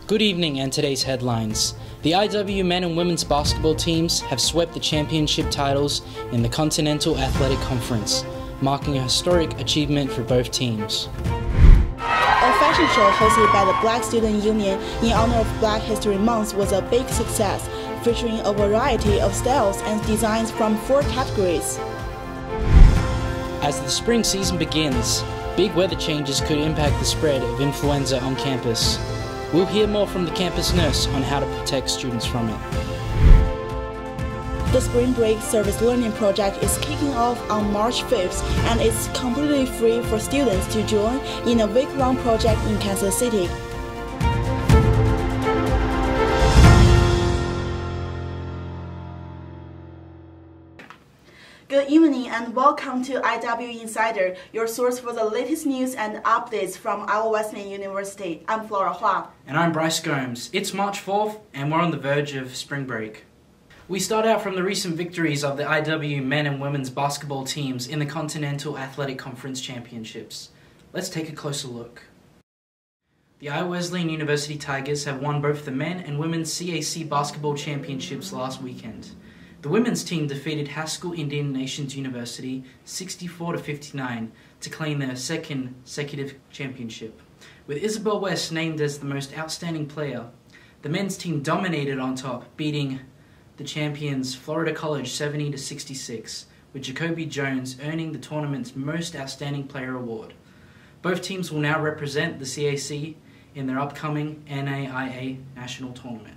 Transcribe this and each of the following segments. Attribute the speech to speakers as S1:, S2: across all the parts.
S1: Good evening and today's headlines. The IW men and women's basketball teams have swept the championship titles in the Continental Athletic Conference, marking a historic achievement for both teams.
S2: A fashion show hosted by the Black Student Union in honor of Black History Month was a big success, featuring a variety of styles and designs from 4 categories.
S1: As the spring season begins, big weather changes could impact the spread of influenza on campus. We'll hear more from the campus nurse on how to protect students from it.
S2: The Spring Break Service Learning Project is kicking off on March 5th and it's completely free for students to join in a week-long project in Kansas City. Good evening and welcome to IWInsider, your source for the latest news and updates from Iowa Wesleyan University. I'm Hua.
S1: And I'm Bryce Gomes. It's March 4th and we're on the verge of spring break. We start out from the recent victories of the IW men and women's basketball teams in the Continental Athletic Conference Championships. Let's take a closer look. The Iowa Wesleyan University Tigers have won both the men and women's CAC basketball championships last weekend. The women's team defeated Haskell Indian Nations University 64-59 to claim their second consecutive championship. With Isabel West named as the most outstanding player, the men's team dominated on top, beating the champions Florida College 70-66, with Jacoby Jones earning the tournament's most outstanding player award. Both teams will now represent the CAC in their upcoming NAIA National Tournament.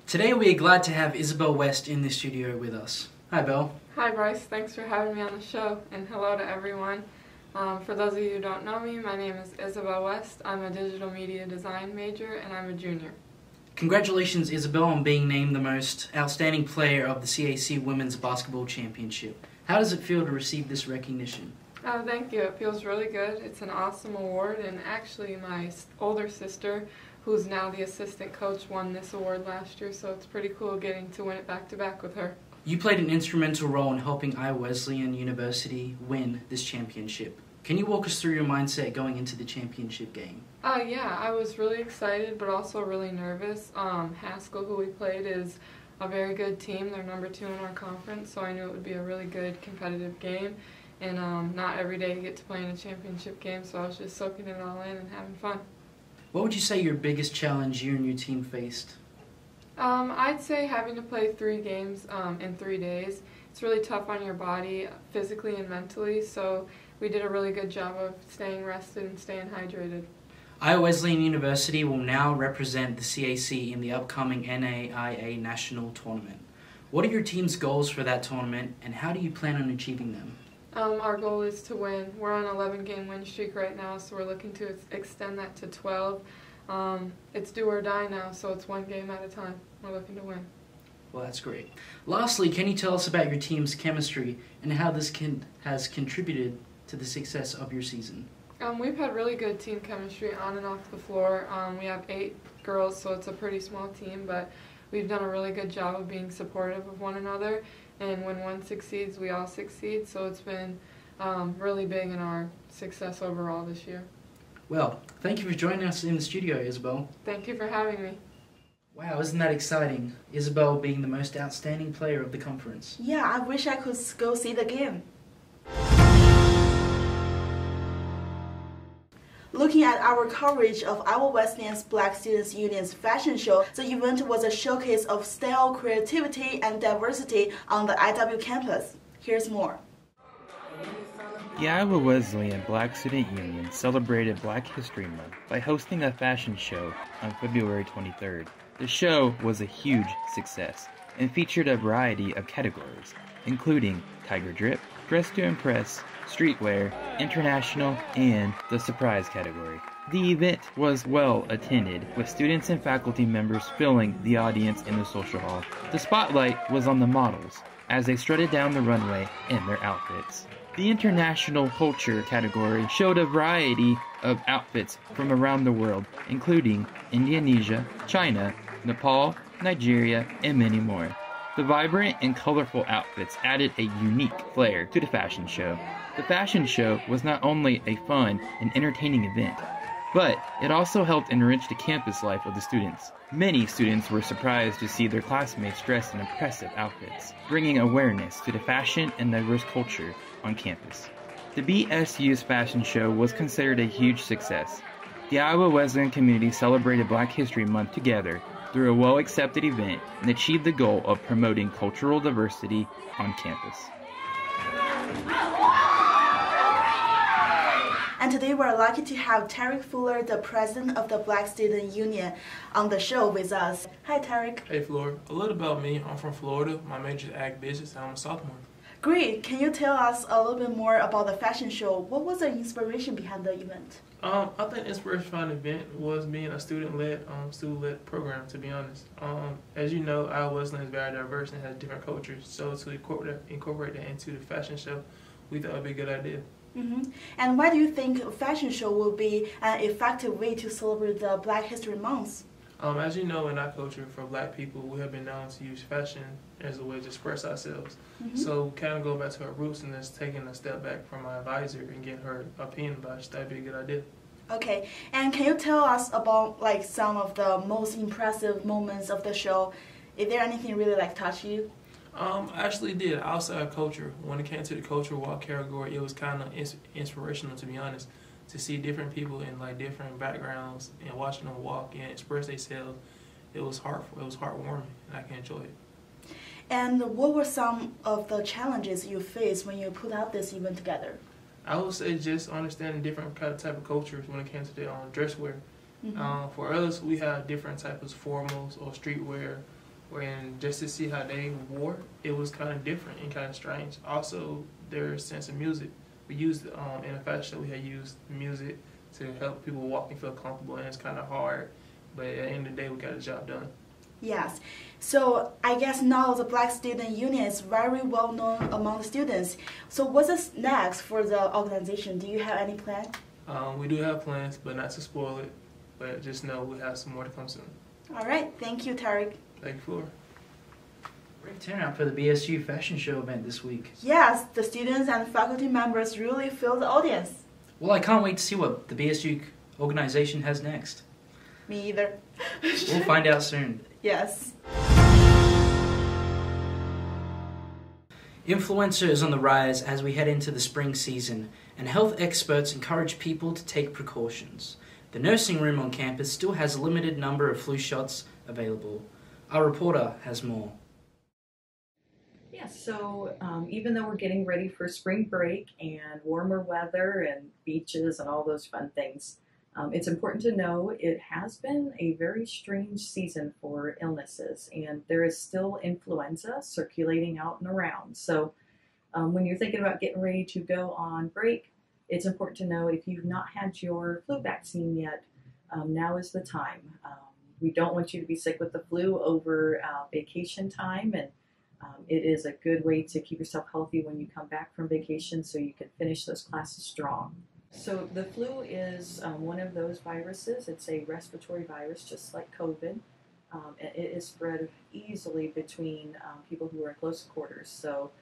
S1: Today we are glad to have Isabel West in the studio with us. Hi, Belle.
S3: Hi, Bryce. Thanks for having me on the show, and hello to everyone. For those of you who don't know me, my name is Isabel West. I'm a digital media design major, and I'm a junior.
S1: Congratulations, Isabel, on being named the most outstanding player of the CAC Women's Basketball Championship. How does it feel to receive this recognition?
S3: Oh, thank you. It feels really good. It's an awesome award, and actually my older sister, who's now the assistant coach, won this award last year, so it's pretty cool getting to win it back-to-back with her.
S1: You played an instrumental role in helping Iowa Wesleyan University win this championship. Can you walk us through your mindset going into the championship game?
S3: Yeah, I was really excited, but also really nervous. Haskell, who we played, is a very good team. They're number 2 in our conference, so I knew it would be a really good competitive game. And not every day you get to play in a championship game, so I was just soaking it all in and having fun.
S1: What would you say your biggest challenge you and your team faced?
S3: I'd say having to play 3 games in 3 days. It's really tough on your body, physically and mentally, so we did a really good job of staying rested and staying hydrated.
S1: Iowa Wesleyan University will now represent the CAC in the upcoming NAIA National Tournament. What are your team's goals for that tournament, and how do you plan on achieving them?
S3: Our goal is to win. We're on an 11-game win streak right now, so we're looking to extend that to 12. It's do or die now, so it's 1 game at a time. We're looking to win.
S1: Well, that's great. Lastly, can you tell us about your team's chemistry and how this has contributed to the success of your season?
S3: We've had really good team chemistry on and off the floor. We have 8 girls, so it's a pretty small team, but we've done a really good job of being supportive of one another. And when one succeeds, we all succeed, so it's been really big in our success overall this year.
S1: Well, thank you for joining us in the studio, Isabel.
S3: Thank you for having me.
S1: Wow, isn't that exciting? Isabel being the most outstanding player of the conference.
S2: Yeah, I wish I could go see the game. Looking at our coverage of Iowa Wesleyan's Black Students Union's fashion show, the event was a showcase of style, creativity, and diversity on the IW campus. Here's more.
S4: The Iowa Wesleyan Black Student Union celebrated Black History Month by hosting a fashion show on February 23rd. The show was a huge success and featured a variety of categories, including Tiger Drip, Dress to Impress, Streetwear, International, and the Surprise category. The event was well attended, with students and faculty members filling the audience in the social hall. The spotlight was on the models as they strutted down the runway in their outfits. The International Culture category showed a variety of outfits from around the world, including Indonesia, China, Nepal, Nigeria, and many more. The vibrant and colorful outfits added a unique flair to the fashion show. The fashion show was not only a fun and entertaining event, but it also helped enrich the campus life of the students. Many students were surprised to see their classmates dressed in impressive outfits, bringing awareness to the fashion and diverse culture on campus. The BSU's fashion show was considered a huge success. The Iowa Wesleyan community celebrated Black History Month together through a well-accepted event and achieved the goal of promoting cultural diversity on campus.
S2: And today we're lucky to have Tarek Fuller, the president of the Black Student Union, on the show with us. Hi, Tarek.
S5: Hey, Flora. A little about me. I'm from Florida. My major is ag business, and I'm a sophomore.
S2: Great. Can you tell us a little bit more about the fashion show? What was the inspiration behind the event?
S5: I think the inspiration behind the event was being a student-led program, to be honest. As you know, Iowa Wesleyan is very diverse and has different cultures. So to incorporate that into the fashion show, we thought it would be a good idea.
S2: Mm-hmm. And why do you think a fashion show will be an effective way to celebrate the Black History Month?
S5: As you know, in our culture, for Black people, we have been known to use fashion as a way to express ourselves. Mm-hmm. So kind of go back to our roots and just taking a step back from our advisor and getting her opinion about it, that'd be a good idea.
S2: Okay, and can you tell us about like some of the most impressive moments of the show? Is there anything really like touch you?
S5: I actually did. Outside of culture, when it came to the cultural walk category, it was kind of inspirational, to be honest, to see different people in like different backgrounds and watching them walk and express themselves. It was heartful. It was heartwarming, and I can enjoy it.
S2: And what were some of the challenges you faced when you put out this event together?
S5: I would say just understanding different kind of type of cultures when it came to the dress wear. Mm-hmm. For us, we have different types of formals or streetwear. And just to see how they wore, it was kind of different and kind of strange. Also, their sense of music. We used, in a fashion show, we had used music to help people walk and feel comfortable, and it's kind of hard. But at the end of the day, we got the job done.
S2: Yes. So I guess now the Black Student Union is very well known among the students. So what's next for the organization? Do you have any plan?
S5: We do have plans, but not to spoil it. But just know we have some more to come soon.
S2: All right. Thank you, Tarek.
S5: Thank you, Flora.
S1: Great turnout for the BSU fashion show event this week.
S2: Yes, the students and faculty members really filled the audience.
S1: Well, I can't wait to see what the BSU organization has next.
S2: Me either.
S1: We'll find out soon.
S2: Yes.
S1: Influenza is on the rise as we head into the spring season, and health experts encourage people to take precautions. The nursing room on campus still has a limited number of flu shots available. Our reporter has more.
S6: Yeah, so even though we're getting ready for spring break and warmer weather and beaches and all those fun things, it's important to know it has been a very strange season for illnesses, and there is still influenza circulating out and around. So when you're thinking about getting ready to go on break, it's important to know if you've not had your flu vaccine yet, now is the time. We don't want you to be sick with the flu over vacation time, and it is a good way to keep yourself healthy when you come back from vacation so you can finish those classes strong. So the flu is one of those viruses. It's a respiratory virus just like COVID. It is spread easily between people who are in close quarters. So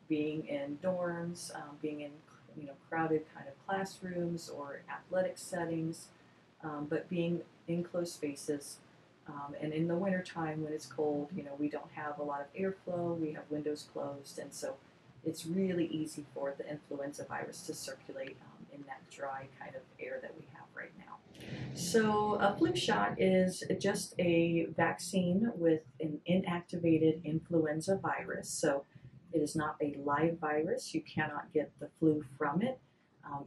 S6: being in dorms, being in crowded kind of classrooms or athletic settings, but being in closed spaces. And in the wintertime when it's cold, we don't have a lot of airflow, we have windows closed, and so it's really easy for the influenza virus to circulate in that dry kind of air that we have right now. So a flu shot is just a vaccine with an inactivated influenza virus. So it is not a live virus. You cannot get the flu from it.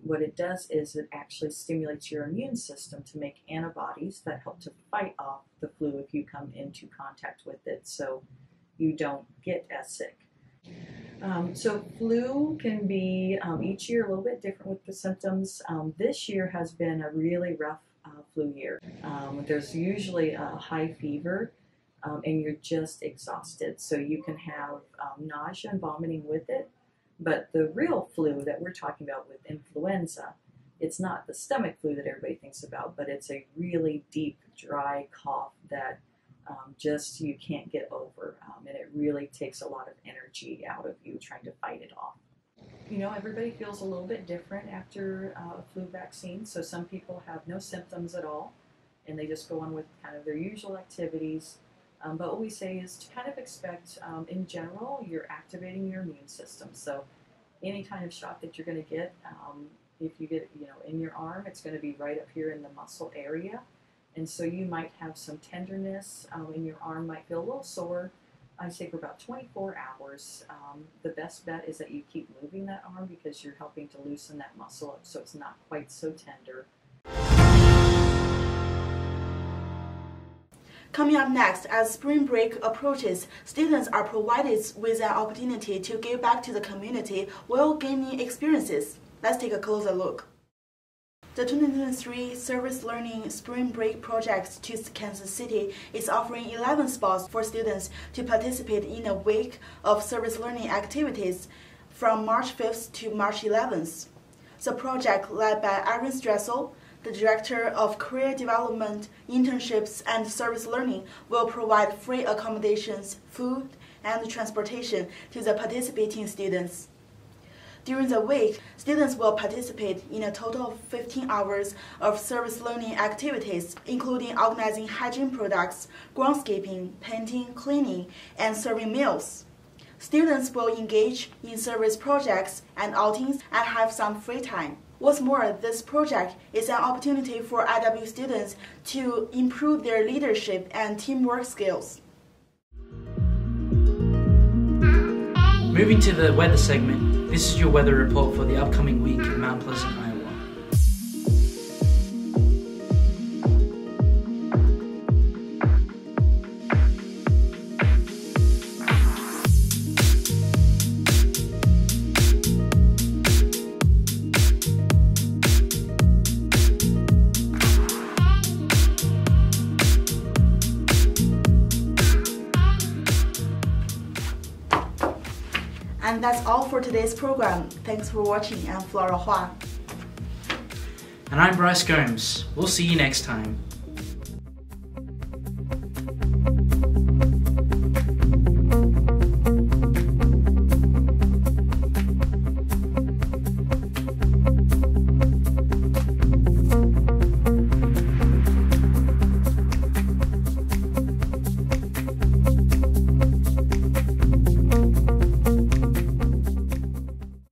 S6: What it does is it actually stimulates your immune system to make antibodies that help to fight off the flu if you come into contact with it, so you don't get as sick. So flu can be each year a little bit different with the symptoms. This year has been a really rough flu year. There's usually a high fever and you're just exhausted, so you can have nausea and vomiting with it. But the real flu that we're talking about with influenza, it's not the stomach flu that everybody thinks about, but it's a really deep, dry cough that just you can't get over. And it really takes a lot of energy out of you trying to fight it off. You know, everybody feels a little bit different after a flu vaccine. So some people have no symptoms at all, and they just go on with kind of their usual activities. But what we say is to kind of expect, in general, you're activating your immune system. So any kind of shot that you're going to get, if you get, in your arm, it's going to be right up here in the muscle area. And so you might have some tenderness in your arm, might feel a little sore. I say for about 24 hours. The best bet is that you keep moving that arm because you're helping to loosen that muscle up so it's not quite so tender.
S2: Coming up next, as spring break approaches, students are provided with an opportunity to give back to the community while gaining experiences. Let's take a closer look. The 2023 Service Learning Spring Break Project to Kansas City is offering 11 spots for students to participate in a week of service learning activities from March 5th to March 11th. The project, led by Aaron Stressel, the Director of Career Development, Internships, and Service Learning, will provide free accommodations, food, and transportation to the participating students. During the week, students will participate in a total of 15 hours of service learning activities, including organizing hygiene products, groundskeeping, painting, cleaning, and serving meals. Students will engage in service projects and outings and have some free time. What's more, this project is an opportunity for IW students to improve their leadership and teamwork skills.
S1: Moving to the weather segment, this is your weather report for the upcoming week in Mount Pleasant, Iowa.
S2: And that's all for today's program. Thanks for watching. I'm Flora Hua.
S1: And I'm Bryce Gomes. We'll see you next time.